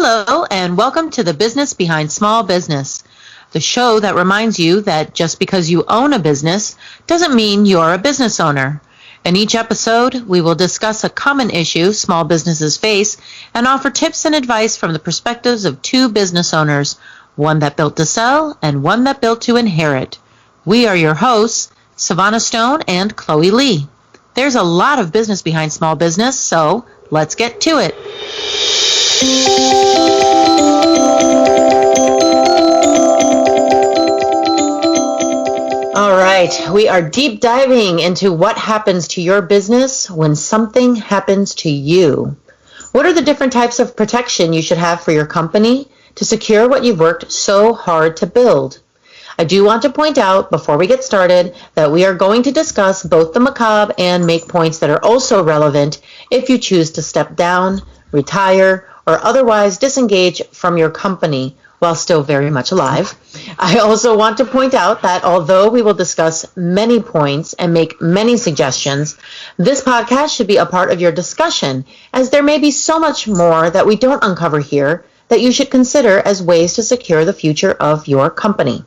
Hello, and welcome to The Business Behind Small Business, the show that reminds you that just because you own a business doesn't mean you're a business owner. In each episode, we will discuss a common issue small businesses face and offer tips and advice from the perspectives of two business owners, one that built to sell and one that built to inherit. We are your hosts, Sevana Stone and Chloe Lee. There's a lot of business behind small business, so let's get to it. All right, we are deep diving into what happens to your business when something happens to you. What are the different types of protection you should have for your company to secure what you've worked so hard to build? I do want to point out before we get started that we are going to discuss both the macabre and make points that are also relevant if you choose to step down, retire, or otherwise disengage from your company while still very much alive. I also want to point out that although we will discuss many points and make many suggestions, this podcast should be a part of your discussion, as there may be so much more that we don't uncover here that you should consider as ways to secure the future of your company.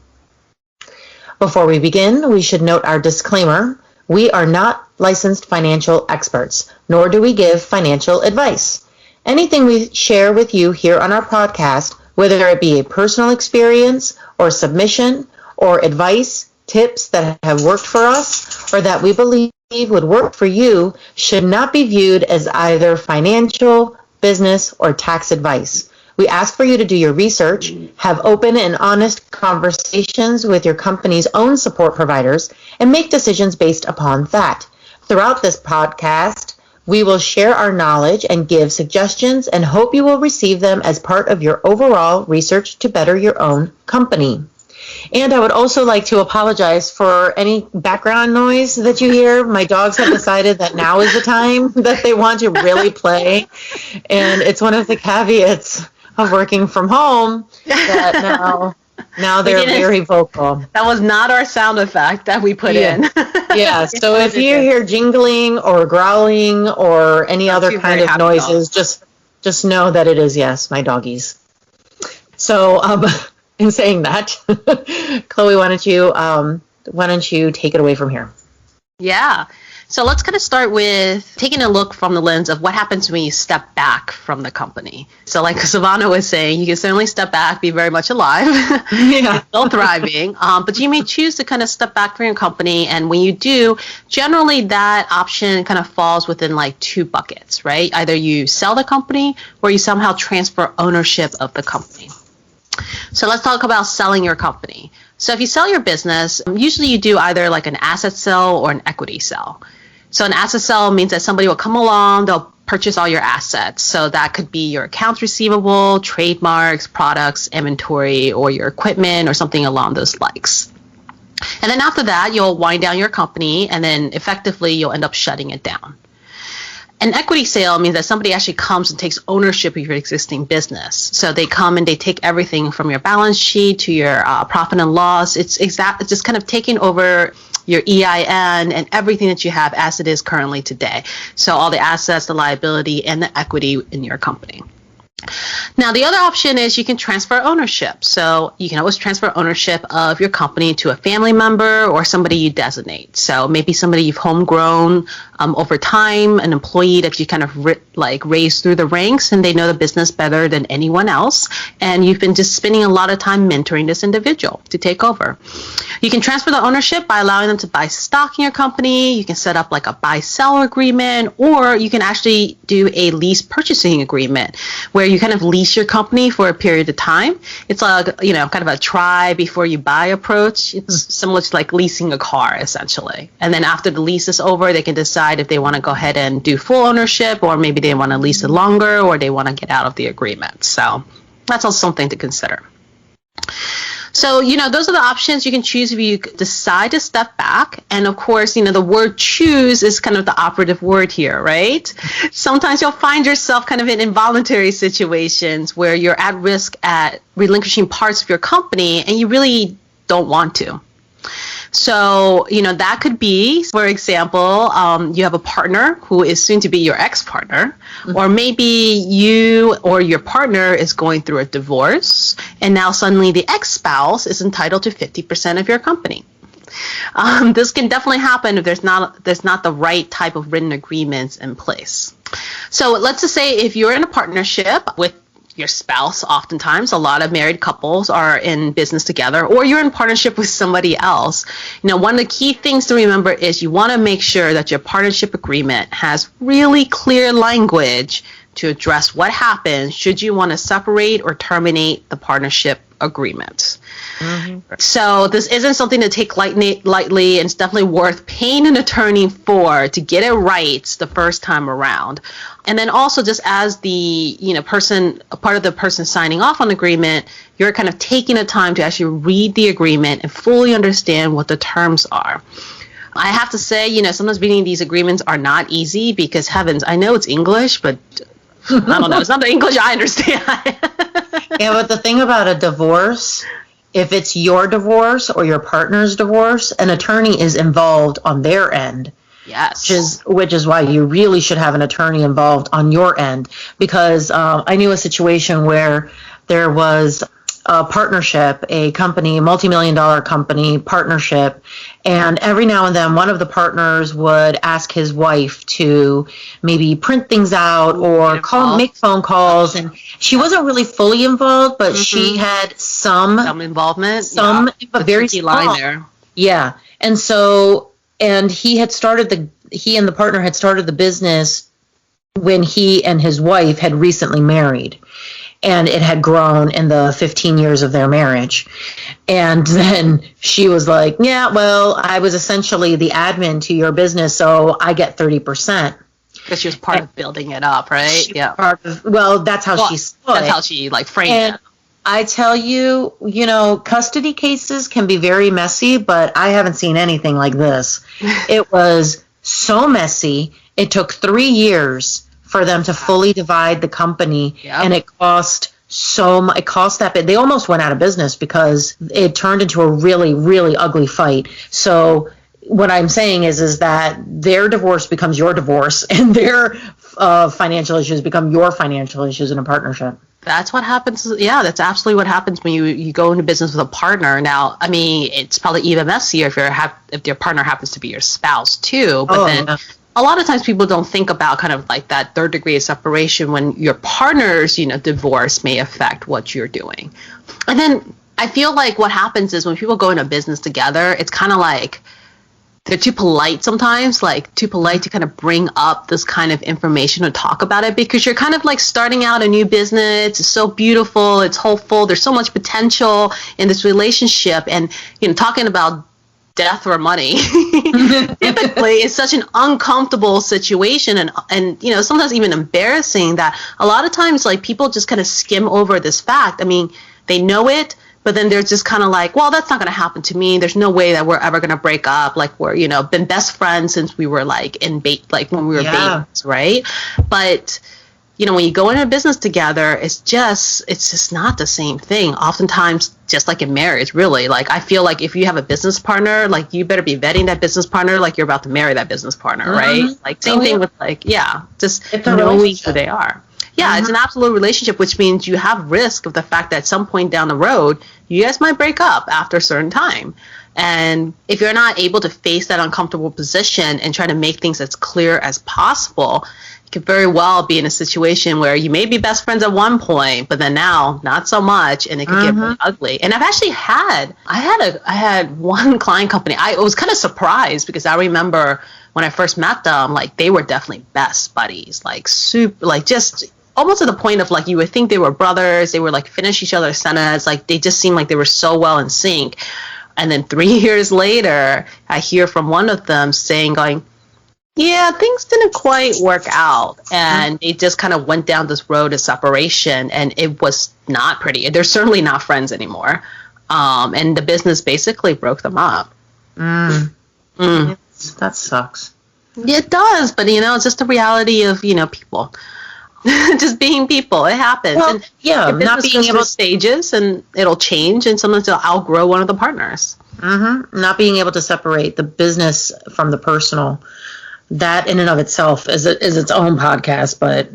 Before we begin, we should note our disclaimer. We are not licensed financial experts, nor do we give financial advice. Anything we share with you here on our podcast, whether it be a personal experience or submission or advice, tips that have worked for us or that we believe would work for you, should not be viewed as either financial, business, or tax advice. We ask for you to do your research, have open and honest conversations with your company's own support providers, and make decisions based upon that. Throughout this podcast, we will share our knowledge and give suggestions and hope you will receive them as part of your overall research to better your own company. And I would also like to apologize for any background noise that you hear. My dogs have decided that now is the time that they want to really play. And it's one of the caveats of working from home that now they're very vocal. That was not our sound effect that we put in. Yeah, so if you hear jingling or growling or any other kind of noises, just know that it is, yes, my doggies. So in saying that, Chloe, why don't you take it away from here? Yeah. So let's kind of start with taking a look from the lens of what happens when you step back from the company. So like Savannah was saying, you can certainly step back, be very much alive, still thriving, but you may choose to kind of step back from your company. And when you do, generally that option kind of falls within like two buckets, right? Either you sell the company or you somehow transfer ownership of the company. So let's talk about selling your company. So if you sell your business, usually you do either like an asset sale or an equity sale. So an asset sale means that somebody will come along, they'll purchase all your assets. So that could be your accounts receivable, trademarks, products, inventory, or your equipment or something along those likes. And then after that, you'll wind down your company and then effectively you'll end up shutting it down. An equity sale means that somebody actually comes and takes ownership of your existing business. So they come and they take everything from your balance sheet to your profit and loss. It's just kind of taking over your EIN and everything that you have as it is currently today. So all the assets, the liability, and the equity in your company. Now, the other option is you can transfer ownership. So you can always transfer ownership of your company to a family member or somebody you designate. So maybe somebody you've homegrown over time, an employee that you kind of raised through the ranks and they know the business better than anyone else. And you've been just spending a lot of time mentoring this individual to take over. You can transfer the ownership by allowing them to buy stock in your company. You can set up like a buy-sell agreement, or you can actually do a lease purchasing agreement where you kind of lease your company for a period of time. It's like, kind of a try before you buy approach. It's similar to like leasing a car, essentially. And then after the lease is over, they can decide if they want to go ahead and do full ownership, or maybe they want to lease it longer, or they want to get out of the agreement. So that's also something to consider. So, those are the options you can choose if you decide to step back. And of course, the word choose is kind of the operative word here, right? Sometimes you'll find yourself kind of in involuntary situations where you're at risk at relinquishing parts of your company and you really don't want to. So, that could be, for example, you have a partner who is soon to be your ex-partner, or maybe you or your partner is going through a divorce, and now suddenly the ex-spouse is entitled to 50% of your company. This can definitely happen if there's not the right type of written agreements in place. So let's just say if you're in a partnership with your spouse, oftentimes a lot of married couples are in business together, or you're in partnership with somebody else. One of the key things to remember is you want to make sure that your partnership agreement has really clear language to address what happens should you want to separate or terminate the partnership agreement. So this isn't something to take lightly, and it's definitely worth paying an attorney to get it right the first time around. And then also, just as the a part of the person signing off on the agreement, you're kind of taking the time to actually read the agreement and fully understand what the terms are. I have to say, sometimes reading these agreements are not easy because, heavens, I know it's English, but I don't know. It's not the English I understand. Yeah, but the thing about a divorce, if it's your divorce or your partner's divorce, an attorney is involved on their end. Yes. Which is why you really should have an attorney involved on your end. Because I knew a situation where there was a partnership, a company, multi-million-dollar company partnership, and every now and then one of the partners would ask his wife to maybe print things out or make phone calls, and she wasn't really fully involved, but she had some involvement, but very small. Line there. Yeah, and so he and the partner had started the business when he and his wife had recently married. And it had grown in the 15 years of their marriage. And then she was like, yeah, well, I was essentially the admin to your business, so I get 30%. Because she was part of building it up, right? That's how she saw it. That's how she framed it. I tell you, custody cases can be very messy, but I haven't seen anything like this. It was so messy. It took 3 years for them to fully divide the company, and it cost that bit. They almost went out of business because it turned into a really, really ugly fight. So what I'm saying is that their divorce becomes your divorce, and their financial issues become your financial issues in a partnership. That's what happens. Yeah, that's absolutely what happens when you go into business with a partner. Now, I mean, it's probably even messier if your partner happens to be your spouse too. But a lot of times people don't think about kind of like that third degree of separation when your partner's, divorce may affect what you're doing. And then I feel like what happens is when people go into business together, it's kind of like they're too polite sometimes, too polite to kind of bring up this kind of information or talk about it, because you're kind of like starting out a new business. It's so beautiful. It's hopeful. There's so much potential in this relationship. And, talking about death or money typically is such an uncomfortable situation, and sometimes even embarrassing, that a lot of times people just kind of skim over this fact. I mean, they know it, but then they're just kind of like, well, that's not going to happen to me. There's no way that we're ever going to break up. We're been best friends since we were when we were babies, right? But when you go into a business together, it's just not the same thing. Oftentimes, just like in marriage, really, I feel like if you have a business partner, you better be vetting that business partner like you're about to marry that business partner, right? Same thing with just knowing who they are. Yeah, it's an absolute relationship, which means you have risk of the fact that at some point down the road, you guys might break up after a certain time. And if you're not able to face that uncomfortable position and try to make things as clear as possible, you could very well be in a situation where you may be best friends at one point, but then now not so much, and it could get really ugly. And I've actually I had one client company. I was kind of surprised because I remember when I first met them, they were definitely best buddies, just almost to the point of you would think they were brothers. They were finish each other's sentences. They just seemed like they were so well in sync. And then 3 years later, I hear from one of them going, yeah, things didn't quite work out. And they just kind of went down this road of separation, and it was not pretty. They're certainly not friends anymore. And the business basically broke them up. That sucks. It does, but it's just the reality of, people. Just being people, it happens. Well, and not being able to stages, and it'll change, and sometimes it'll outgrow one of the partners. Not being able to separate the business from the personal. That in and of itself is its own podcast, but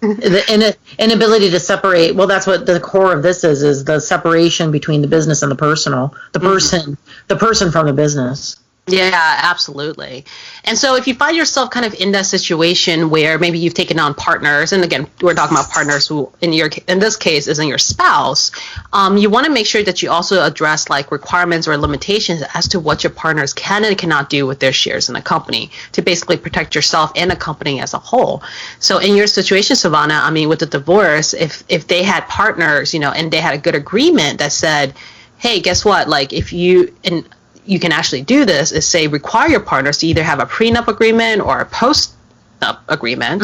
the inability to separate. Well, that's what the core of this is the separation between the business and the personal, the person from the business. Yeah, absolutely. And so if you find yourself kind of in that situation where maybe you've taken on partners, and again, we're talking about partners who in this case isn't your spouse, you want to make sure that you also address like requirements or limitations as to what your partners can and cannot do with their shares in the company to basically protect yourself and the company as a whole. So in your situation, Sevana, I mean, with the divorce, if they had partners, and they had a good agreement that said, hey, guess what? Like if you can actually do this is say require your partners to either have a prenup agreement or a post-nup agreement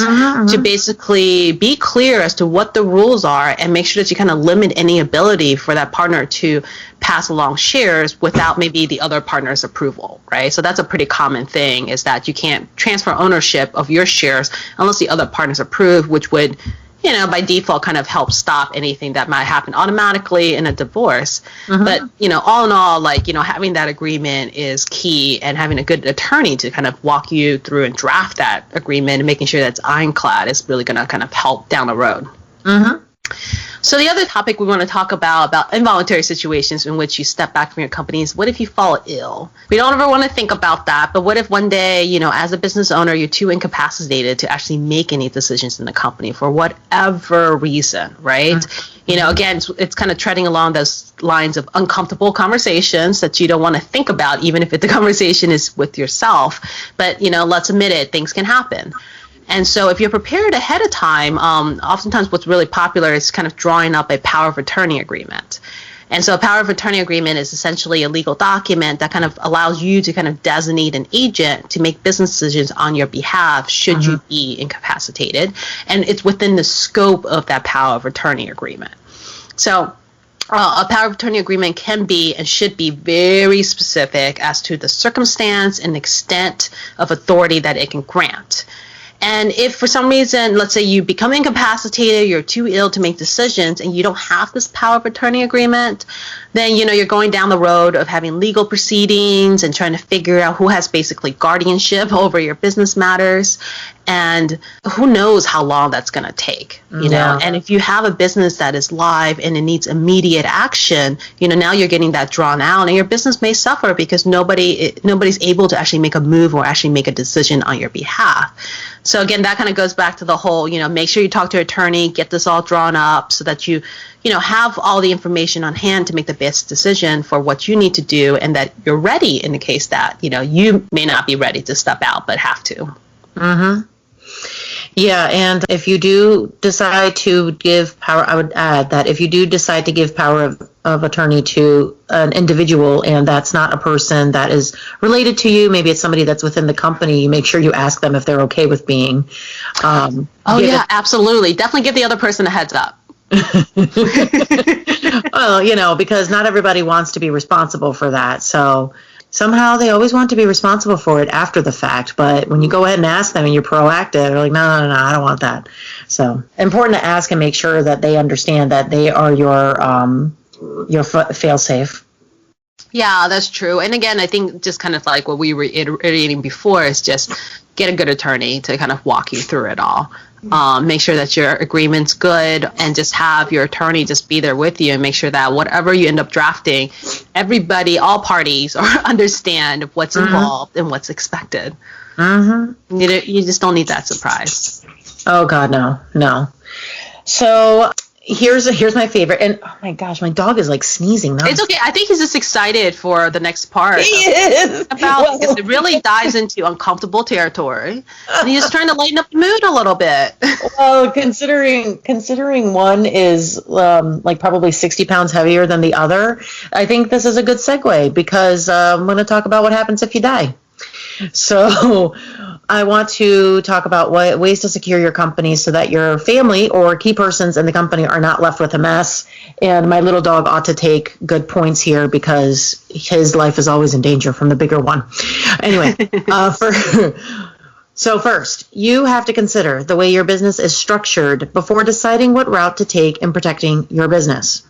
to basically be clear as to what the rules are and make sure that you kind of limit any ability for that partner to pass along shares without maybe the other partner's approval, right? So that's a pretty common thing, is that you can't transfer ownership of your shares unless the other partners approve, which would by default kind of help stop anything that might happen automatically in a divorce. But, all in all, like, having that agreement is key, and having a good attorney to kind of walk you through and draft that agreement and making sure that's ironclad is really going to kind of help down the road. So the other topic we want to talk about involuntary situations in which you step back from your company is, what if you fall ill? We don't ever want to think about that, but what if one day, as a business owner, you're too incapacitated to actually make any decisions in the company for whatever reason, right? Again, it's kind of treading along those lines of uncomfortable conversations that you don't want to think about, even if the conversation is with yourself. But, let's admit it, things can happen. And so if you're prepared ahead of time, oftentimes what's really popular is kind of drawing up a power of attorney agreement. And so a power of attorney agreement is essentially a legal document that kind of allows you to kind of designate an agent to make business decisions on your behalf should you be incapacitated. And it's within the scope of that power of attorney agreement. So a power of attorney agreement can be and should be very specific as to the circumstance and extent of authority that it can grant. And if for some reason, let's say you become incapacitated, you're too ill to make decisions, and you don't have this power of attorney agreement, then, you're going down the road of having legal proceedings and trying to figure out who has basically guardianship over your business matters. And who knows how long that's going to take, know? And if you have a business that is live and it needs immediate action, now you're getting that drawn out, and your business may suffer because nobody's able to actually make a move or actually make a decision on your behalf. So again, that kind of goes back to the whole, make sure you talk to an attorney, get this all drawn up so that you have all the information on hand to make the best decision for what you need to do, and that you're ready in the case that, you may not be ready to step out, but have to. Yeah, and if you do decide to give power, I would add that if you do decide to give power of attorney to an individual, and that's not a person that is related to you, maybe it's somebody that's within the company, you make sure you ask them if they're okay with being. Absolutely. Definitely give the other person a heads up. Well, because not everybody wants to be responsible for that. So somehow they always want to be responsible for it after the fact. But when you go ahead and ask them and you're proactive, they're like, no, I don't want that. So important to ask and make sure that they understand that they are your fail-safe. Yeah, that's true. And again, I think just kind of like what we were iterating before is just get a good attorney to kind of walk you through it all. Make sure that your agreement's good, and just have your attorney just be there with you and make sure that whatever you end up drafting, everybody, all parties understand what's involved and what's expected. You just don't need that surprise. Oh God, no. So here's my favorite, and oh my gosh, my dog is like sneezing now. It's okay. I think he's just excited for the next part. He is. Because it really dives into uncomfortable territory, and he's just trying to lighten up the mood a little bit. Well, considering one is like probably 60 pounds heavier than the other, I think this is a good segue, because I'm going to talk about what happens if you die. So I want to talk about ways to secure your company so that your family or key persons in the company are not left with a mess. And my little dog ought to take good points here because his life is always in danger from the bigger one. Anyway, so first, you have to consider the way your business is structured before deciding what route to take in protecting your business.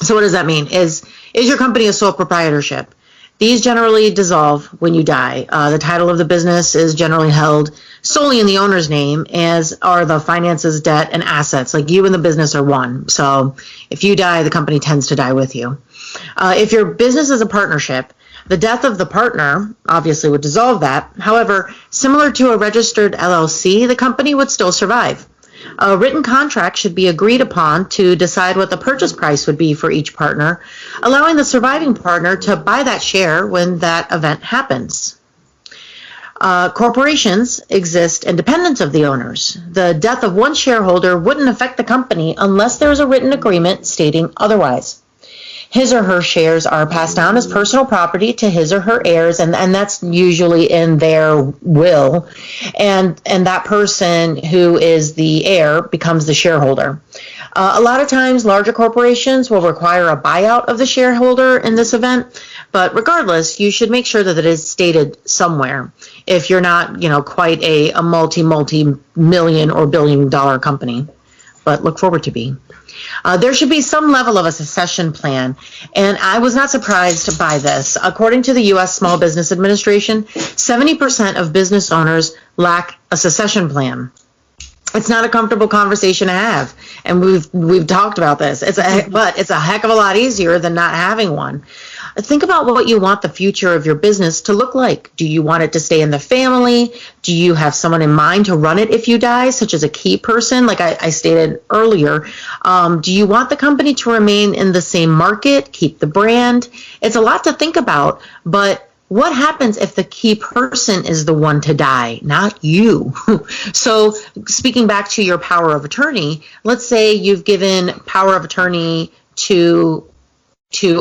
So what does that mean? Is your company a sole proprietorship? These generally dissolve when you die. The title of the business is generally held solely in the owner's name, as are the finances, debt, and assets. Like you and the business are one. So if you die, the company tends to die with you. If your business is a partnership, the death of the partner obviously would dissolve that. However, similar to a registered LLC, the company would still survive. A written contract should be agreed upon to decide what the purchase price would be for each partner, allowing the surviving partner to buy that share when that event happens. Corporations exist independent of the owners. The death of one shareholder wouldn't affect the company unless there is a written agreement stating otherwise. His or her shares are passed down as personal property to his or her heirs, and that's usually in their will, and that person who is the heir becomes the shareholder. A lot of times larger corporations will require a buyout of the shareholder in this event, but regardless, you should make sure that it is stated somewhere if you're not, quite a multi-million or billion-dollar company, but look forward to be. There should be some level of a succession plan, and I was not surprised by this. According to the U.S. Small Business Administration, 70% of business owners lack a succession plan. It's not a comfortable conversation to have, and we've talked about this. But it's a heck of a lot easier than not having one. Think about what you want the future of your business to look like. Do you want it to stay in the family? Do you have someone in mind to run it if you die, such as a key person, like I stated earlier? Do you want the company to remain in the same market, keep the brand? It's a lot to think about, but what happens if the key person is the one to die, not you? So speaking back to your power of attorney, let's say you've given power of attorney to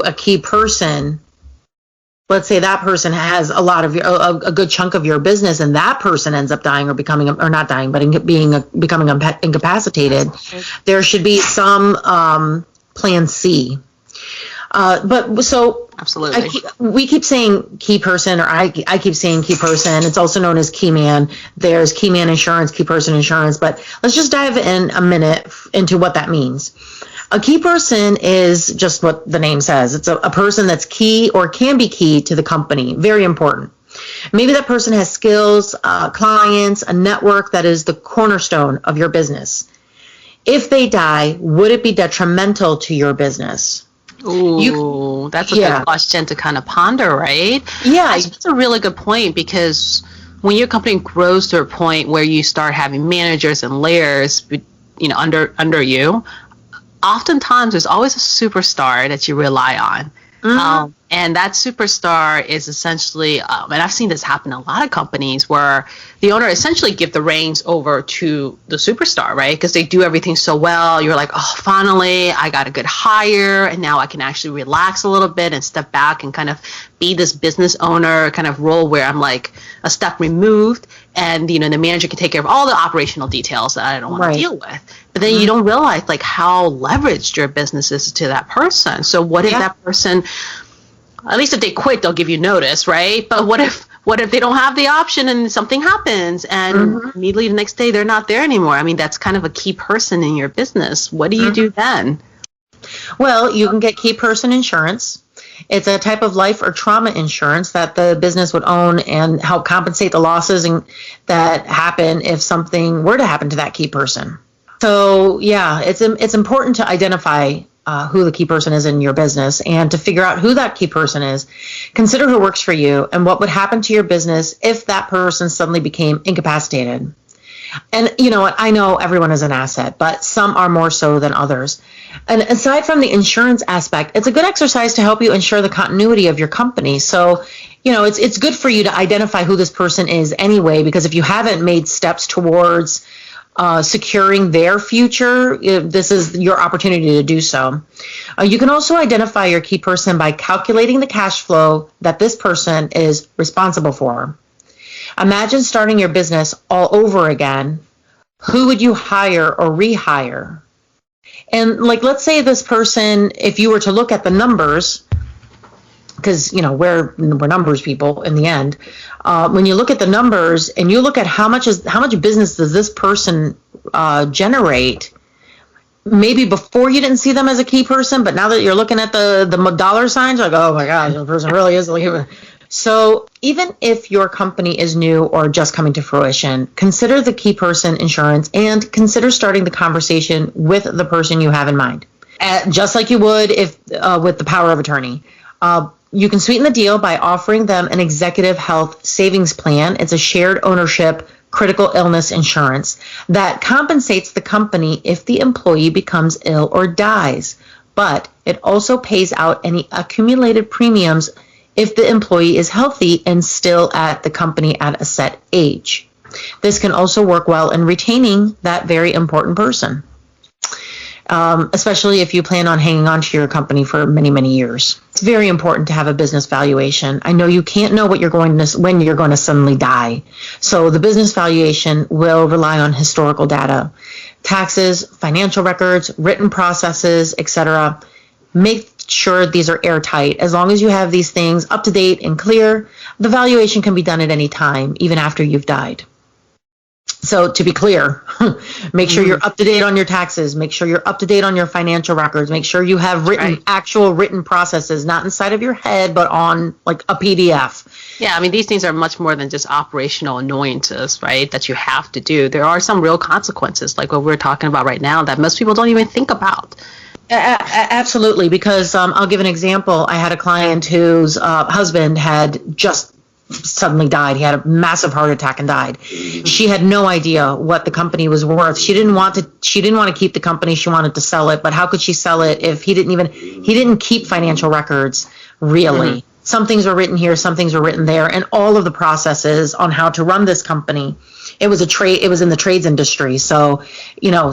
a key person. Let's say that person has a lot of a good chunk of your business, and that person ends up dying or not dying, but becoming incapacitated. There should be some plan C. But so absolutely, we keep saying key person, or I keep saying key person. It's also known as key man. There's key man insurance, key person insurance. But let's just dive in a minute into what that means. A key person is just what the name says. It's a person that's key or can be key to the company. Very important. Maybe that person has skills, clients, a network that is the cornerstone of your business. If they die, would it be detrimental to your business? Ooh, that's a good question to kind of ponder, right? Yeah. That's a really good point, because when your company grows to a point where you start having managers and layers, under you, oftentimes there's always a superstar that you rely on. Mm-hmm. And that superstar is essentially, and I've seen this happen in a lot of companies, where the owner essentially give the reins over to the superstar, right? Because they do everything so well. You're like, oh, finally, I got a good hire, and now I can actually relax a little bit and step back and kind of be this business owner kind of role where I'm like a step removed, and the manager can take care of all the operational details that I don't want to deal with. But then you don't realize like how leveraged your business is to that person. So what if that person, at least if they quit, they'll give you notice, right? But what if they don't have the option and something happens, and immediately the next day they're not there anymore? I mean, that's kind of a key person in your business. What do you do then? Well, you can get key person insurance. It's a type of life or trauma insurance that the business would own and help compensate the losses that happen if something were to happen to that key person. So yeah, it's important to identify who the key person is in your business, and to figure out who that key person is. Consider who works for you and what would happen to your business if that person suddenly became incapacitated. And you know what? I know everyone is an asset, but some are more so than others. And aside from the insurance aspect, it's a good exercise to help you ensure the continuity of your company. So, it's good for you to identify who this person is anyway, because if you haven't made steps towards securing their future, this is your opportunity to do so. You can also identify your key person by calculating the cash flow that this person is responsible for. Imagine starting your business all over again. Who would you hire or rehire? And let's say this person, if you were to look at the numbers, because we're numbers people in the end. When you look at the numbers and you look at how much business does this person generate, maybe before you didn't see them as a key person, but now that you're looking at the dollar signs, you're like, oh my gosh, the person really is like. So even if your company is new or just coming to fruition, consider the key person insurance and consider starting the conversation with the person you have in mind. Just like you would if with the power of attorney. You can sweeten the deal by offering them an executive health savings plan. It's a shared ownership critical illness insurance that compensates the company if the employee becomes ill or dies, but it also pays out any accumulated premiums if the employee is healthy and still at the company at a set age. This can also work well in retaining that very important person, especially if you plan on hanging on to your company for many, many years. It's very important to have a business valuation. I know you can't know what when you're going to suddenly die. So the business valuation will rely on historical data, taxes, financial records, written processes, etc. Make sure these are airtight. As long as you have these things up to date and clear, the valuation can be done at any time, even after you've died. So to be clear, make sure you're up to date on your taxes. Make sure you're up to date on your financial records. Make sure you have actual written processes, not inside of your head, but on like a PDF. Yeah, I mean, these things are much more than just operational annoyances, right, that you have to do. There are some real consequences, like what we're talking about right now, that most people don't even think about. Absolutely, because I'll give an example. I had a client whose husband had just suddenly died. He had a massive heart attack and died. She had no idea what the company was worth. She didn't want to keep the company. She wanted to sell it, but how could she sell it if he didn't keep financial records really? Some things were written here, some things were written there, and all of the processes on how to run this company. It was in the trades industry. So,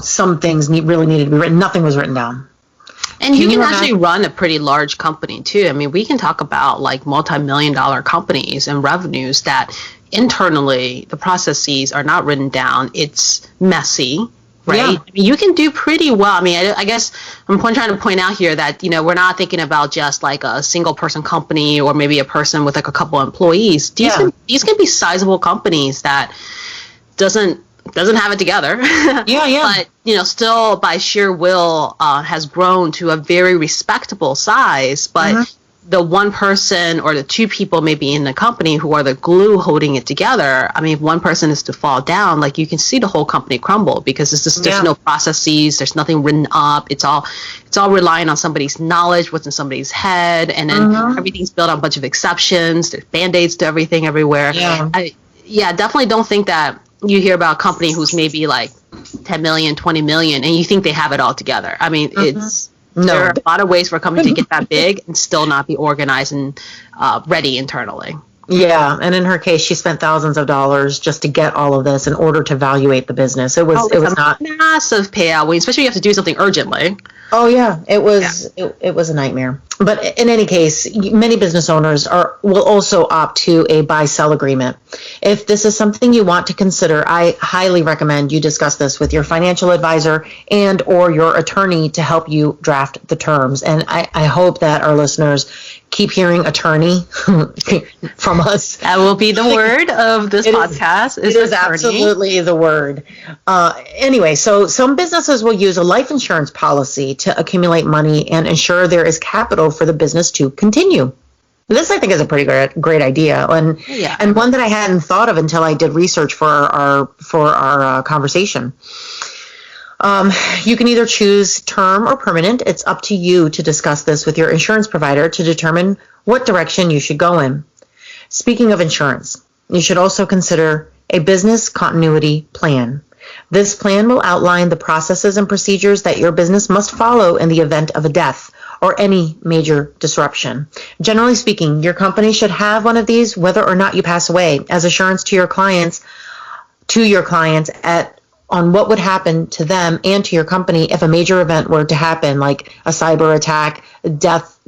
some things really needed to be written. Nothing was written down. And you can actually run a pretty large company too. I mean, we can talk about like multi-million-dollar companies and revenues that internally the processes are not written down. It's messy, right? Yeah. I mean, you can do pretty well. I mean, I guess I'm trying to point out here that, we're not thinking about just like a single person company or maybe a person with like a couple employees. These can be sizable companies that doesn't have it together. But, still by sheer will has grown to a very respectable size. But the one person or the two people maybe in the company who are the glue holding it together, I mean, if one person is to fall down, like you can see the whole company crumble because there's no processes, there's nothing written up. It's all relying on somebody's knowledge, what's in somebody's head, and then everything's built on a bunch of exceptions. There's band-aids to everything everywhere. I definitely don't think that you hear about a company who's maybe like 10 million, 20 million, and you think they have it all together. I mean, there are a lot of ways for a company to get that big and still not be organized and ready internally. Yeah, and in her case, she spent thousands of dollars just to get all of this in order to evaluate the business. It was not massive payout, especially if you have to do something urgently. Oh yeah, it was a nightmare. But in any case, many business owners will also opt to a buy-sell agreement. If this is something you want to consider, I highly recommend you discuss this with your financial advisor and or your attorney to help you draft the terms. And I hope that our listeners keep hearing attorney from us. That will be the word of this podcast. It is absolutely the word. Anyway, so some businesses will use a life insurance policy to accumulate money and ensure there is capital for the business to continue. This, I think, is a pretty great idea, and one that I hadn't thought of until I did research for our conversation. You can either choose term or permanent. It's up to you to discuss this with your insurance provider to determine what direction you should go in. Speaking of insurance, you should also consider a business continuity plan. This plan will outline the processes and procedures that your business must follow in the event of a death or any major disruption. Generally speaking, your company should have one of these whether or not you pass away, as assurance to your clients on what would happen to them and to your company if a major event were to happen, like a cyber attack, death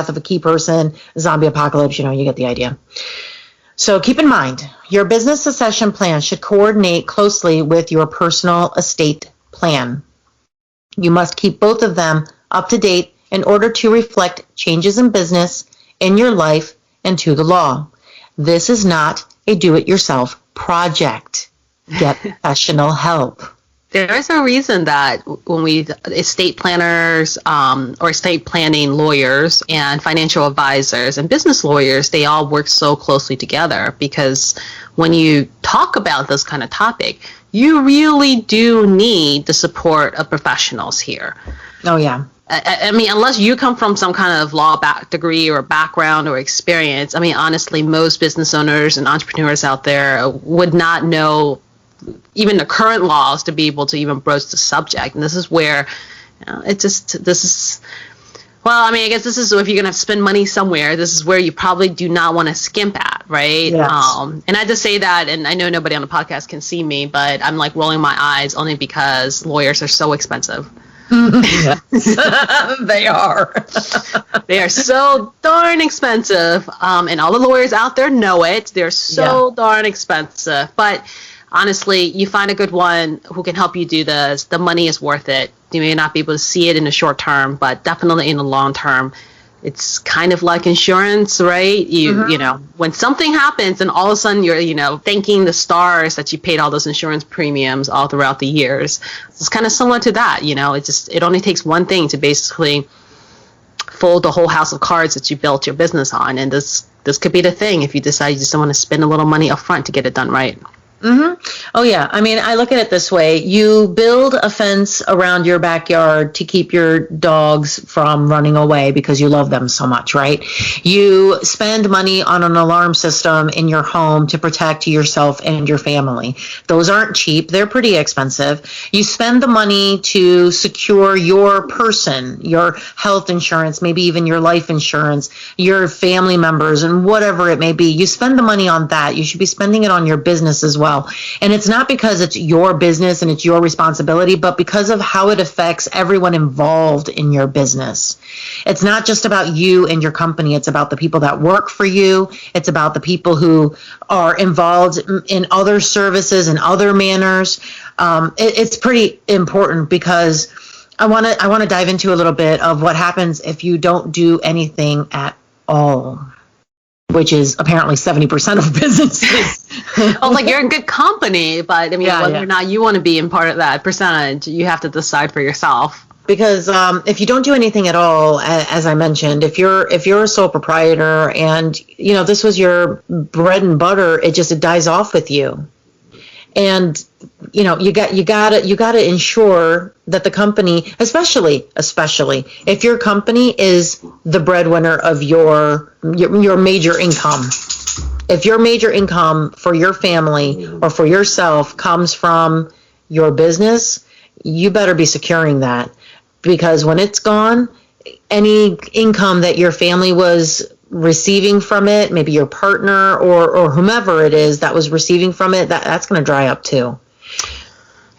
of a key person, zombie apocalypse, you get the idea. So keep in mind, your business succession plan should coordinate closely with your personal estate plan. You must keep both of them up to date in order to reflect changes in business, in your life, and to the law. This is not a do-it-yourself project. Get professional help. There is a reason that when we estate planners or estate planning lawyers and financial advisors and business lawyers, they all work so closely together, because when you talk about this kind of topic, you really do need the support of professionals here. Oh, yeah. I mean, unless you come from some kind of law degree or background or experience, I mean, honestly, most business owners and entrepreneurs out there would not know even the current laws to be able to even broach the subject. And this is where well, I guess this is, if you're going to spend money somewhere, this is where you probably do not want to skimp at, right? Yes. And I just say that, and I know nobody on the podcast can see me, but I'm like rolling my eyes only because lawyers are so expensive. Yes. They are. They are so darn expensive, and all the lawyers out there know it. They're so darn expensive. But honestly, you find a good one who can help you do this. The money is worth it. You may not be able to see it in the short term, but definitely in the long term. It's kind of like insurance, right? You know, when something happens and all of a sudden you're, thanking the stars that you paid all those insurance premiums all throughout the years. It's kind of similar to that, it only takes one thing to basically fold the whole house of cards that you built your business on. And this could be the thing if you decide you just don't want to spend a little money up front to get it done right. Oh, yeah. I mean, I look at it this way. You build a fence around your backyard to keep your dogs from running away because you love them so much, right? You spend money on an alarm system in your home to protect yourself and your family. Those aren't cheap. They're pretty expensive. You spend the money to secure your person, your health insurance, maybe even your life insurance, your family members, and whatever it may be. You spend the money on that. You should be spending it on your business as well. And it's not because it's your business and it's your responsibility, but because of how it affects everyone involved in your business. It's not just about you and your company. It's about the people that work for you. It's about the people who are involved in other services and other manners. It's pretty important, because I want to dive into a little bit of what happens if you don't do anything at all, which is apparently 70% of businesses. Well, like, you're in good company, but I mean, whether or not you want to be in part of that percentage, you have to decide for yourself. Because if you don't do anything at all, as I mentioned, if you're a sole proprietor and this was your bread and butter, it dies off with you. And you gotta ensure that the company, especially if your company is the breadwinner of your major income. If your major income for your family or for yourself comes from your business, you better be securing that, because when it's gone, any income that your family was receiving from it, maybe your partner or whomever it is that was receiving from it, that's going to dry up too.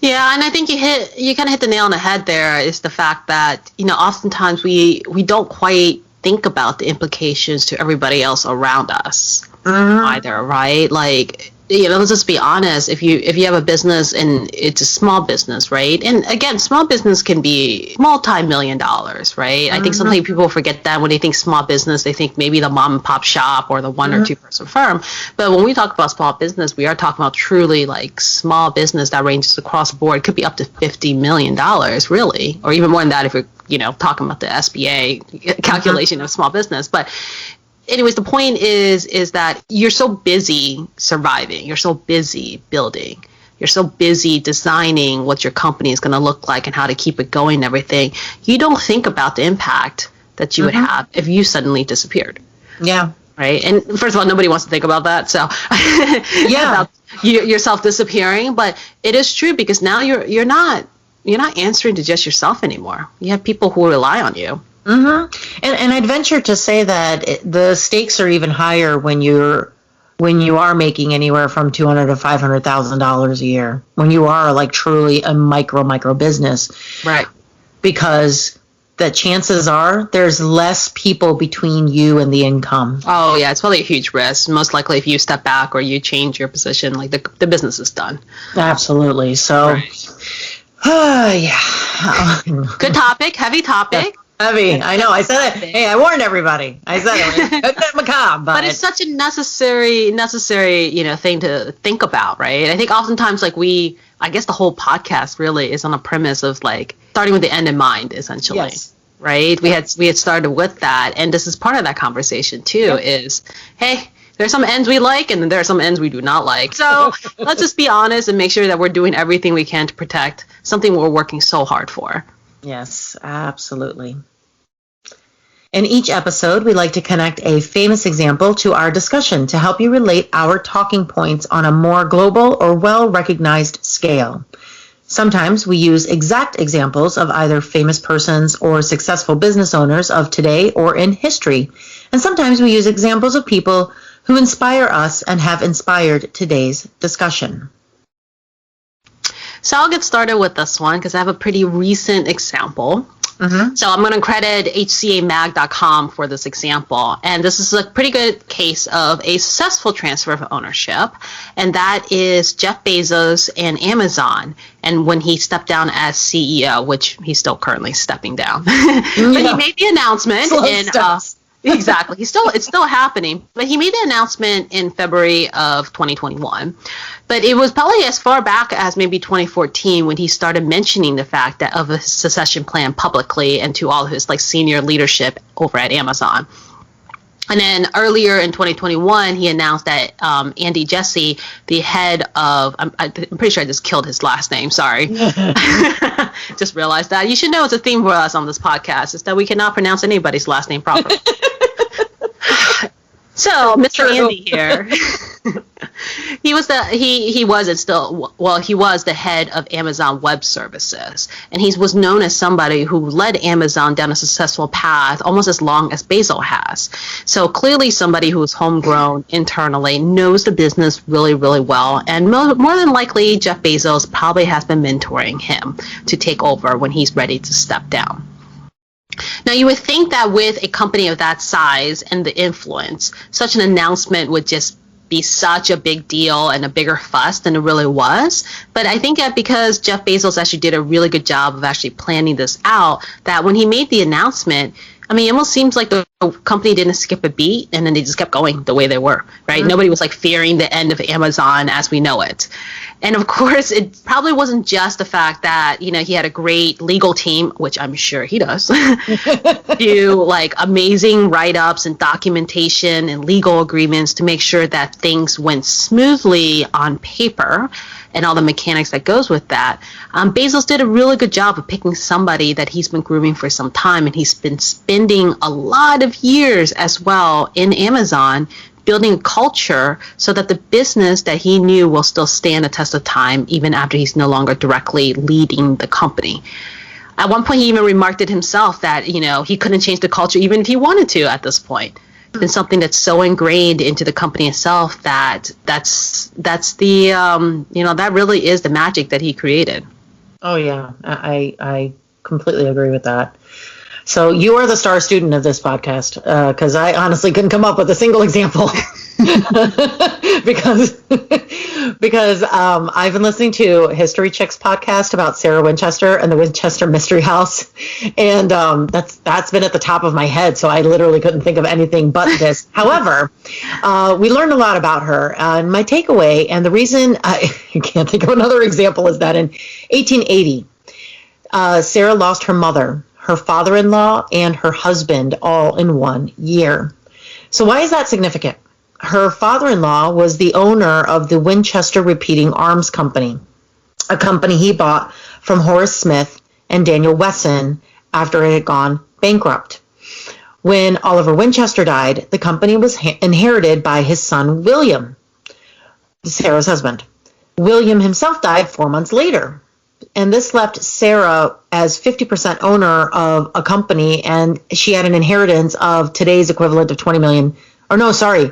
Yeah, and I think you kind of hit the nail on the head there, is the fact that, oftentimes we don't quite think about the implications to everybody else around us either, right? Like, let's just be honest. If you have a business and it's a small business, right? And again, small business can be multi-million dollars, right? I think sometimes people forget that when they think small business, they think maybe the mom and pop shop or the one or two person firm. But when we talk about small business, we are talking about truly like small business that ranges across the board. It could be up to $50 million, really, or even more than that if we're talking about the SBA calculation of small business. But anyways, the point is that you're so busy surviving, you're so busy building, you're so busy designing what your company is going to look like and how to keep it going and everything. You don't think about the impact that you would have if you suddenly disappeared. Yeah. Right. And first of all, nobody wants to think about that. So about yourself disappearing. But it is true, because now you're not answering to just yourself anymore. You have people who rely on you. And I'd venture to say that the stakes are even higher when you are making anywhere from $200,000 to $500,000 a year. When you are like truly a micro business, right? Because the chances are there's less people between you and the income. Oh yeah, it's probably a huge risk. Most likely, if you step back or you change your position, like the business is done. Absolutely. So, right. yeah. Good topic, heavy topic. heavy. I know. I said it. Hey, I warned everybody. I said it. It's macabre, but it's such a necessary, thing to think about, right? I think oftentimes, I guess the whole podcast really is on a premise of starting with the end in mind, essentially. Yes. Right? We had started with that, and this is part of that conversation too. Yep. Is, hey, there's some ends we like, and then there are some ends we do not like. So let's just be honest and make sure that we're doing everything we can to protect something we're working so hard for. Yes, absolutely. In each episode, we like to connect a famous example to our discussion to help you relate our talking points on a more global or well-recognized scale. Sometimes we use exact examples of either famous persons or successful business owners of today or in history. And sometimes we use examples of people who inspire us and have inspired today's discussion. So I'll get started with this one because I have a pretty recent example. Mm-hmm. So I'm going to credit hcamag.com for this example. And this is a pretty good case of a successful transfer of ownership. And that is Jeff Bezos and Amazon. And when he stepped down as CEO, which he's still currently stepping down. But he made the announcement Exactly. It's still happening. But he made the announcement in February of 2021. But it was probably as far back as maybe 2014 when he started mentioning the fact that of a succession plan publicly and to all of his senior leadership over at Amazon. And then earlier in 2021, he announced that Andy Jassy, the head of, I'm pretty sure I just killed his last name, sorry. Just realized that. You should know it's a theme for us on this podcast, is that we cannot pronounce anybody's last name properly. So, Mr. Andy here, he was the head of Amazon Web Services, and he was known as somebody who led Amazon down a successful path almost as long as Bezos has. So clearly somebody who is homegrown internally, knows the business really, really well, and more than likely Jeff Bezos probably has been mentoring him to take over when he's ready to step down. Now, you would think that with a company of that size and the influence, such an announcement would just be such a big deal and a bigger fuss than it really was. But I think that because Jeff Bezos actually did a really good job of actually planning this out, that when he made the announcement, it almost seems like the company didn't skip a beat, and then they just kept going the way they were, right? Mm-hmm. Nobody was fearing the end of Amazon as we know it. And of course, it probably wasn't just the fact that, he had a great legal team, which I'm sure he does, do amazing write-ups and documentation and legal agreements to make sure that things went smoothly on paper and all the mechanics that goes with that. Bezos did a really good job of picking somebody that he's been grooming for some time, and he's been spending a lot of years as well in Amazon building a culture so that the business that he knew will still stand the test of time even after he's no longer directly leading the company. At one point, he even remarked it himself that, he couldn't change the culture even if he wanted to at this point. It's been something that's so ingrained into the company itself that's the, that really is the magic that he created. Oh, yeah. I completely agree with that. So you are the star student of this podcast, because I honestly couldn't come up with a single example because I've been listening to History Chicks podcast about Sarah Winchester and the Winchester Mystery House, and that's been at the top of my head, so I literally couldn't think of anything but this. However, we learned a lot about her, and my takeaway, and the reason I can't think of another example, is that in 1880, Sarah lost her mother, her father-in-law, and her husband all in 1 year. So why is that significant? Her father-in-law was the owner of the Winchester Repeating Arms Company, a company he bought from Horace Smith and Daniel Wesson after it had gone bankrupt. When Oliver Winchester died, the company was inherited by his son William, Sarah's husband. William himself died 4 months later. And this left Sarah as 50% owner of a company, and she had an inheritance of today's equivalent of $20 million. Or no, sorry.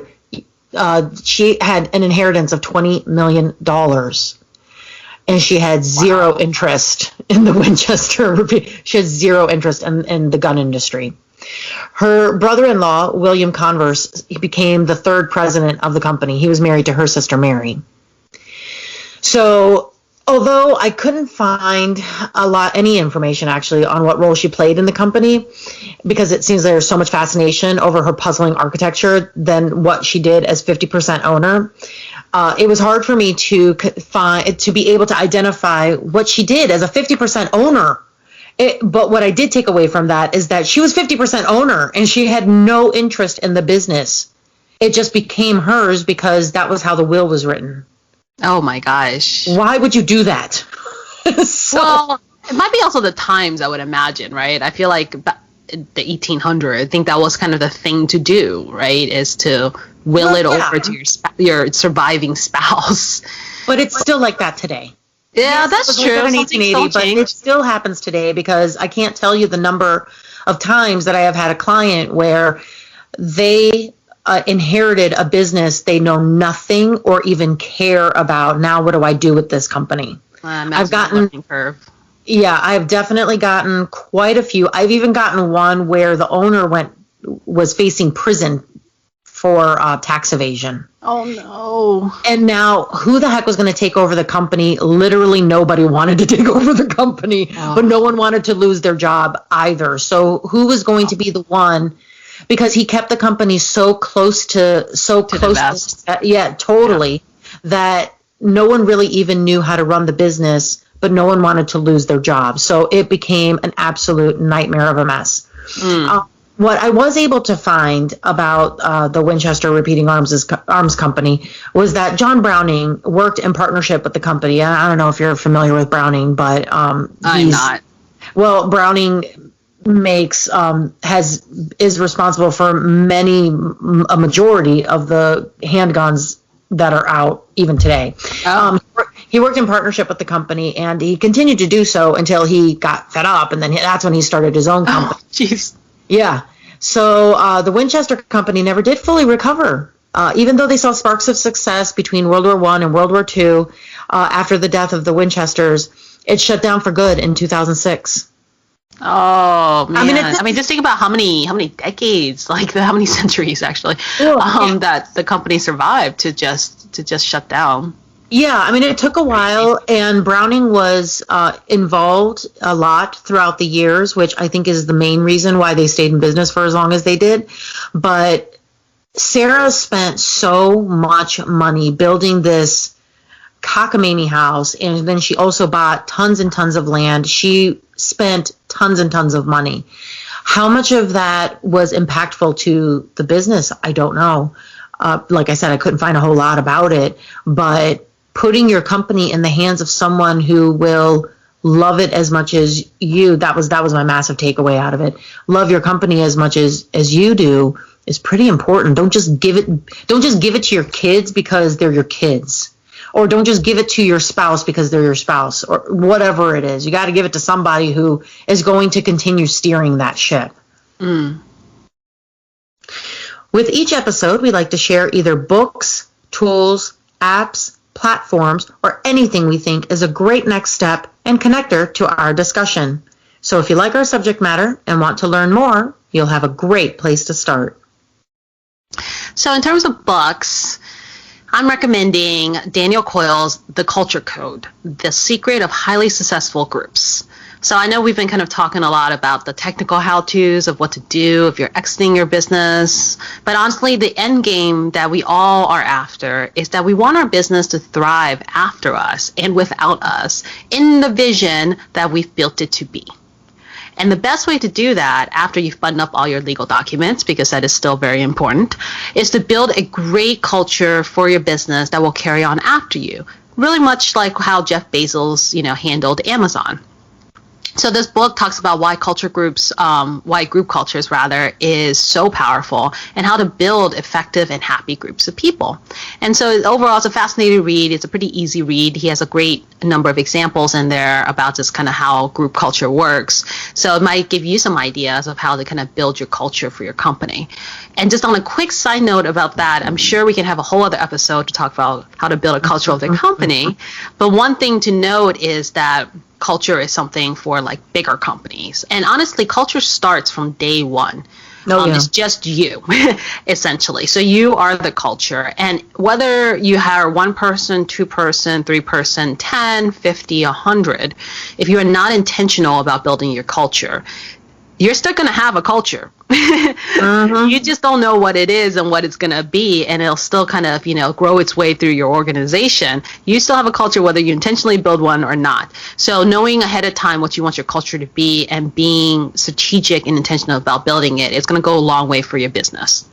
She had an inheritance of $20 million. And she had zero interest in the Winchester. She had zero interest in the gun industry. Her brother-in-law, William Converse, he became the third president of the company. He was married to her sister, Mary. So Although I couldn't find any information actually on what role she played in the company, because it seems there's so much fascination over her puzzling architecture than what she did as 50% owner. It was hard for me to be able to identify what she did as a 50% owner. But what I did take away from that is that she was 50% owner and she had no interest in the business. It just became hers because that was how the will was written. Oh my gosh. Why would you do that? Well, it might be also the times, I would imagine, right? I feel like the 1800s, I think that was kind of the thing to do, right? Is to will it over to your surviving spouse. But it's still like that today. Yeah, that's true. Like in 1880, but it still happens today, because I can't tell you the number of times that I have had a client where they inherited a business they know nothing or even care about. Now, what do I do with this company? I've gotten curve. Yeah, I've definitely gotten quite a few. I've even gotten one where the owner was facing prison for tax evasion. Oh no. And now who the heck was going to take over the company? Literally nobody wanted to take over the company, but no one wanted to lose their job either. So who was going to be the one? Because he kept the company so close to the vest. Totally. Yeah. That no one really even knew how to run the business, but no one wanted to lose their job. So it became an absolute nightmare of a mess. What I was able to find about the Winchester Repeating Arms Company was that John Browning worked in partnership with the company. I don't know if you're familiar with Browning, but I'm not. Well, Browning is responsible for a majority of the handguns that are out even today. He worked in partnership with the company, and he continued to do so until he got fed up, and then that's when he started his own company. Jeez. Yeah. So the Winchester Company never did fully recover, even though they saw sparks of success between World War I and World War II. After the death of the Winchesters, it shut down for good in 2006. Oh man! I mean, just think about how many decades, how many centuries actually, that the company survived to just shut down. Yeah, I mean, it took a while, and Browning was involved a lot throughout the years, which I think is the main reason why they stayed in business for as long as they did. But Sarah spent so much money building this cockamamie house, and then she also bought tons and tons of land. She spent tons and tons of money. How much of that was impactful to the business? I don't know. Like I said, I couldn't find a whole lot about it, but putting your company in the hands of someone who will love it as much as you, that was my massive takeaway out of it. Love your company as much as you do is pretty important. Don't just give it to your kids because they're your kids. Or don't just give it to your spouse because they're your spouse, or whatever it is. You got to give it to somebody who is going to continue steering that ship. With each episode, we like to share either books, tools, apps, platforms, or anything we think is a great next step and connector to our discussion. So if you like our subject matter and want to learn more, you'll have a great place to start. So in terms of books, I'm recommending Daniel Coyle's The Culture Code, The Secret of Highly Successful Groups. So I know we've been kind of talking a lot about the technical how-tos of what to do if you're exiting your business. But honestly, the end game that we all are after is that we want our business to thrive after us and without us in the vision that we've built it to be. And the best way to do that after you've buttoned up all your legal documents, because that is still very important, is to build a great culture for your business that will carry on after you. Really much like how Jeff Bezos, handled Amazon. So this book talks about why why group cultures rather is so powerful and how to build effective and happy groups of people. And so overall, it's a fascinating read. It's a pretty easy read. He has a great number of examples in there about just kind of how group culture works. So it might give you some ideas of how to kind of build your culture for your company. And just on a quick side note about that, I'm sure we can have a whole other episode to talk about how to build a culture of the company. But one thing to note is that culture is something for bigger companies. And honestly, culture starts from day one. It's just you, essentially. So you are the culture. And whether you hire one person, two person, three person, 10, 50, 100, if you are not intentional about building your culture, you're still going to have a culture. You just don't know what it is and what it's going to be, and it'll still kind of, grow its way through your organization. You still have a culture whether you intentionally build one or not. So knowing ahead of time what you want your culture to be and being strategic and intentional about building it is going to go a long way for your business.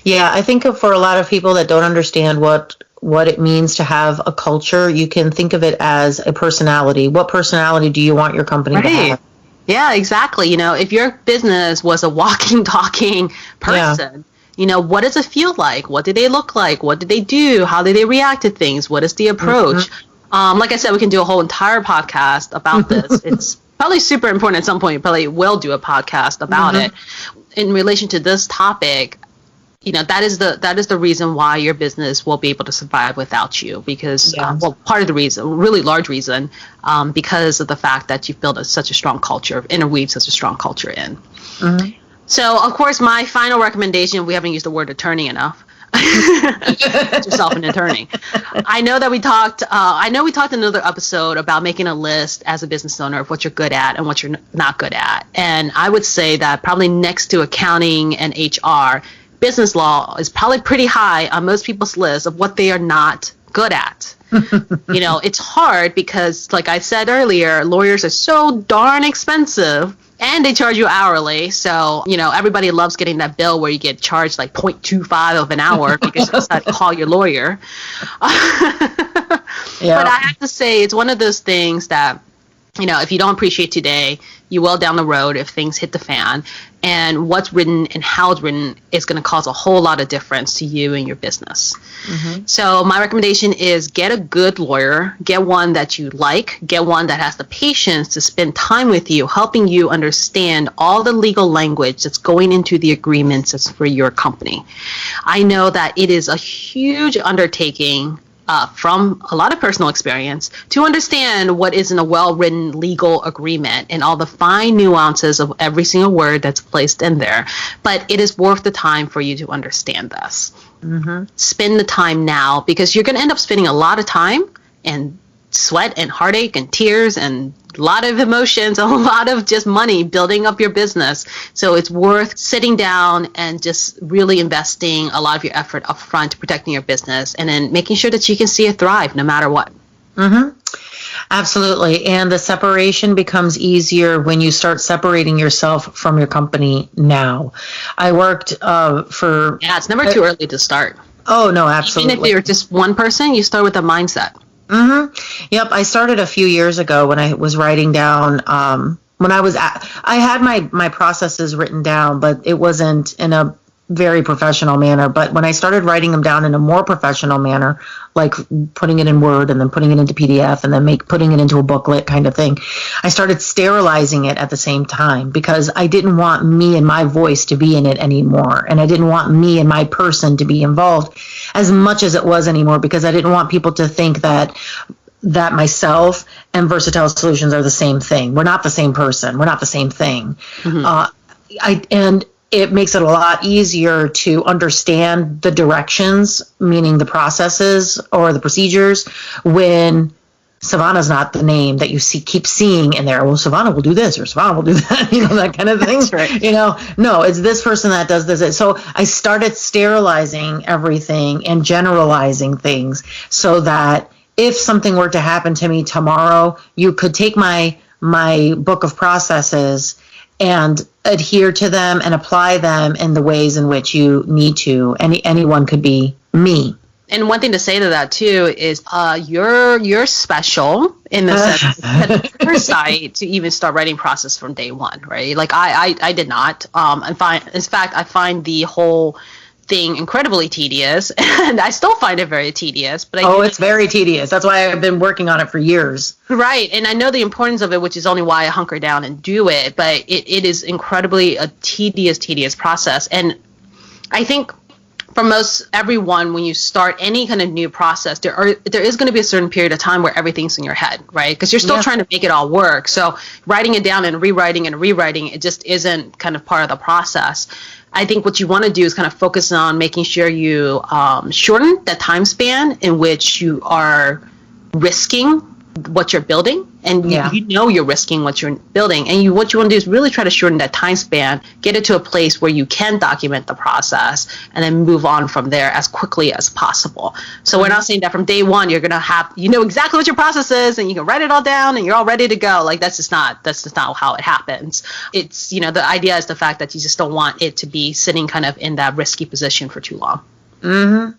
Yeah, I think for a lot of people that don't understand what it means to have a culture, you can think of it as a personality. What personality do you want your company to have? Yeah, exactly. If your business was a walking, talking person, what does it feel like? What do they look like? What do they do? How do they react to things? What is the approach? Like I said, we can do a whole entire podcast about this. It's probably super important at some point. You probably will do a podcast about it. In relation to this topic, that is the reason why your business will be able to survive without you, because part of the reason, really large reason, because of the fact that you've built such a strong culture, interweaved such a strong culture in. So of course my final recommendation, we haven't used the word attorney enough. Get yourself an attorney. I know we talked in another episode about making a list as a business owner of what you're good at and what you're not good at. And I would say that probably next to accounting and HR, business law is probably pretty high on most people's list of what they are not good at. It's hard because, like I said earlier, lawyers are so darn expensive and they charge you hourly. So, everybody loves getting that bill where you get charged like 0.25 of an hour because you decided to call your lawyer. But I have to say, it's one of those things that, if you don't appreciate today, you will down the road if things hit the fan. And what's written and how it's written is going to cause a whole lot of difference to you and your business. So my recommendation is get a good lawyer, get one that you like, get one that has the patience to spend time with you, helping you understand all the legal language that's going into the agreements that's for your company. I know that it is a huge undertaking, from a lot of personal experience, to understand what is in a well-written legal agreement and all the fine nuances of every single word that's placed in there. But it is worth the time for you to understand this. Spend the time now, because you're going to end up spending a lot of time and sweat and heartache and tears and a lot of emotions, a lot of just money building up your business. So it's worth sitting down and just really investing a lot of your effort up front to protecting your business and then making sure that you can see it thrive no matter what. Absolutely. And the separation becomes easier when you start separating yourself from your company now. I worked for... Yeah, it's never too early to start. Oh, no, absolutely. Even if you're just one person, you start with a mindset. Yep. I started a few years ago when I was writing down, I had my processes written down, but it wasn't in a very professional manner. But when I started writing them down in a more professional manner, like putting it in Word and then putting it into PDF and then putting it into a booklet kind of thing, I started sterilizing it at the same time, because I didn't want me and my voice to be in it anymore. And I didn't want me and my person to be involved as much as it was anymore, because I didn't want people to think that myself and Versatile Solutions are the same thing. We're not the same person. We're not the same thing. And it makes it a lot easier to understand the directions, meaning the processes or the procedures, when Sevana's not the name that you keep seeing in there. Well, Sevana will do this or Sevana will do that, that kind of thing. That's right. No, it's this person that does this. So I started sterilizing everything and generalizing things so that if something were to happen to me tomorrow, you could take my book of processes and adhere to them and apply them in the ways in which you need to. Anyone could be me. And one thing to say to that too is you're special in the sense that your site to even start writing process from day one, right? Like I did not. In fact, I find the whole thing incredibly tedious, and I still find it very tedious. But it's very tedious. That's why I've been working on it for years. Right, and I know the importance of it, which is only why I hunker down and do it. But it is incredibly a tedious process, and I think for most everyone, when you start any kind of new process, there is going to be a certain period of time where everything's in your head, right? Because you're still trying to make it all work. So writing it down and rewriting, it just isn't kind of part of the process. I think what you want to do is kind of focus on making sure you shorten the time span in which you are risking what you're building, and you know you're risking what you're building, and what you want to do is really try to shorten that time span, get it to a place where you can document the process, and then move on from there as quickly as possible. So we're not saying that from day one you're gonna have, you know exactly what your process is, and you can write it all down, and you're all ready to go. Like that's just not how it happens. It's, you know, the idea is the fact that you just don't want it to be sitting kind of in that risky position for too long. Mm-hmm.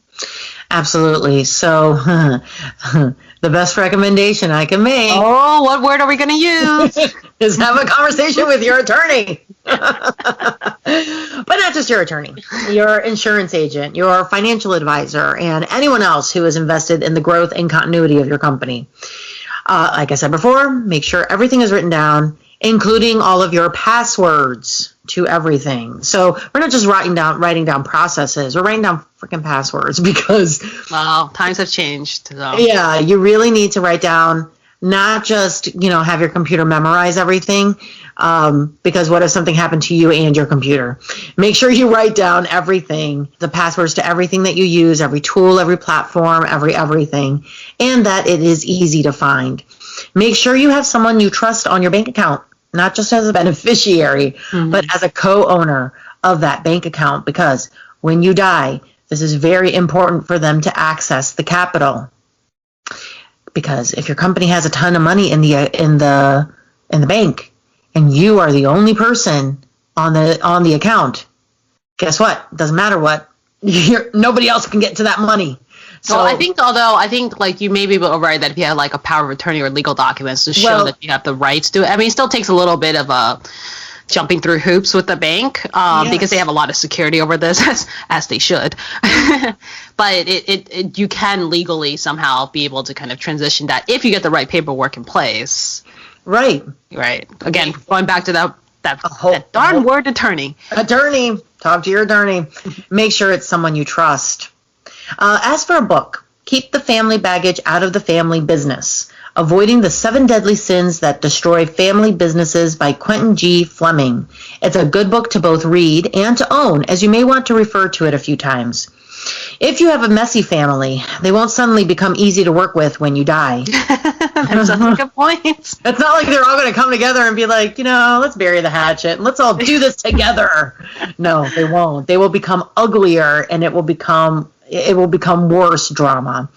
Absolutely. So the best recommendation I can make. Oh, what word are we going to use? Is have a conversation with your attorney. But not just your attorney, your insurance agent, your financial advisor, and anyone else who is invested in the growth and continuity of your company. Like I said before, make sure everything is written down, including all of your passwords to everything. So we're not just writing down processes. We're writing down freaking passwords because times have changed. So. Yeah, you really need to write down, not just, you know, have your computer memorize everything, because what if something happened to you and your computer? Make sure you write down everything, the passwords to everything that you use, every tool, every platform, everything, and that it is easy to find. Make sure you have someone you trust on your bank account, not just as a beneficiary, but as a co-owner of that bank account, because when you die, this is very important for them to access the capital. Because if your company has a ton of money in the bank, and you are the only person on the account, guess what? Doesn't matter what, nobody else can get to that money. So, well, I think like you may be able to write that if you have like a power of attorney or legal documents to show that you have the rights to it. I mean, it still takes a little bit of a jumping through hoops with the bank because they have a lot of security over this, as they should. But it you can legally somehow be able to kind of transition that if you get the right paperwork in place. Right. Again, going back to that darn word attorney. Attorney. Talk to your attorney. Make sure it's someone you trust. As for a book, keep the family baggage out of the family business. Avoiding the 7 Deadly Sins That Destroy Family Businesses by Quentin G. Fleming. It's a good book to both read and to own, as you may want to refer to it a few times. If you have a messy family, they won't suddenly become easy to work with when you die. That's a good point. It's not like they're all going to come together and be like, you know, let's bury the hatchet and let's all do this together. No, they won't. They will become uglier, and it will become worse drama.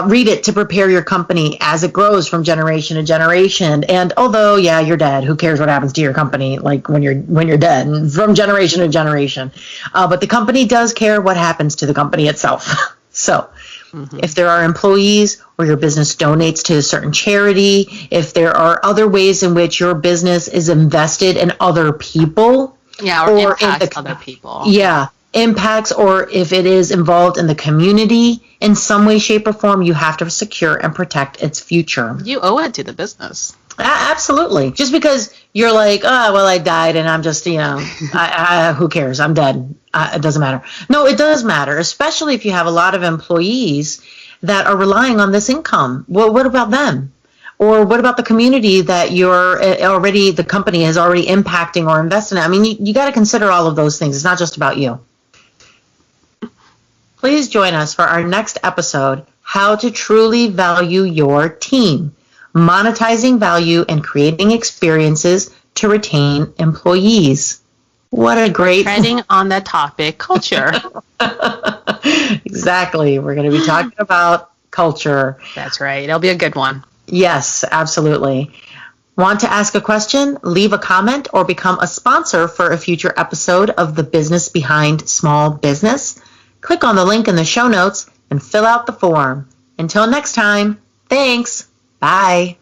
Read it to prepare your company as it grows from generation to generation. And although, you're dead, who cares what happens to your company, like when you're dead, and from generation to generation. But the company does care what happens to the company itself. So if there are employees or your business donates to a certain charity, if there are other ways in which your business is invested in other people. Yeah, or impacts other people. Yeah. Impacts, or if it is involved in the community in some way, shape, or form, you have to secure and protect its future. You owe it to the business. Absolutely. Just because you're like, I died and I'm just, who cares? I'm dead. It doesn't matter. No, it does matter, especially if you have a lot of employees that are relying on this income. Well, what about them? Or what about the community that the company is already impacting or investing in? I mean, you got to consider all of those things. It's not just about you. Please join us for our next episode, How to Truly Value Your Team, Monetizing Value and Creating Experiences to Retain Employees. What a great... Treading on that topic, culture. Exactly. We're going to be talking about culture. That's right. It'll be a good one. Yes, absolutely. Want to ask a question, leave a comment, or become a sponsor for a future episode of The Business Behind Small Business? Click on the link in the show notes and fill out the form. Until next time, thanks. Bye.